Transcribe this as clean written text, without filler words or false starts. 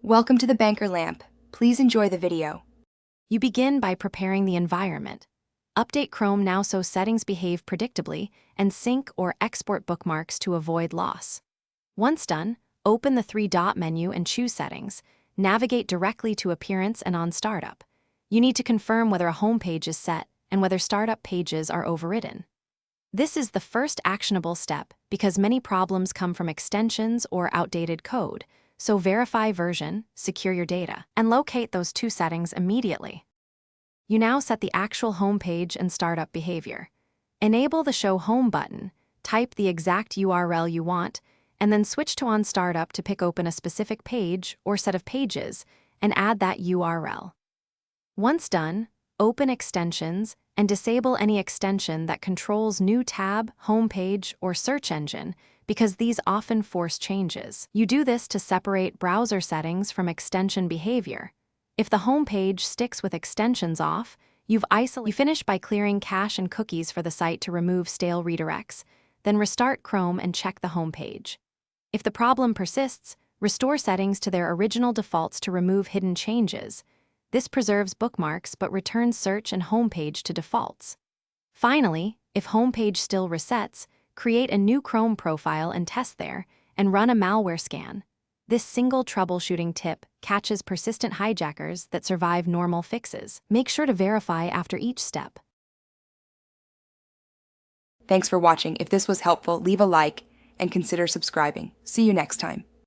Welcome to the Banker Lamp. Please enjoy the video. You begin by preparing the environment. Update Chrome now so settings behave predictably, and sync or export bookmarks to avoid loss. Once done, open the three-dot menu and choose Settings. Navigate directly to Appearance and on Startup. You need to confirm whether a home page is set and whether startup pages are overridden. This is the first actionable step because many problems come from extensions or outdated code, so verify version, secure your data, and locate those two settings immediately. You now set the actual home page and startup behavior. Enable the Show Home button, type the exact URL you want, and then switch to On Startup to pick open a specific page or set of pages and add that URL. Once done, open Extensions and disable any extension that controls New tab, Home page, or Search engine, because these often force changes. You do this to separate browser settings from extension behavior. If the home page sticks with extensions off, you finish by clearing cache and cookies for the site to remove stale redirects, then restart Chrome and check the home page. If the problem persists, restore settings to their original defaults to remove hidden changes. This preserves bookmarks but returns search and homepage to defaults. Finally, if homepage still resets, create a new Chrome profile and test there, and run a malware scan. This single troubleshooting tip catches persistent hijackers that survive normal fixes. Make sure to verify after each step. Thanks for watching. If this was helpful, leave a like and consider subscribing. See you next time.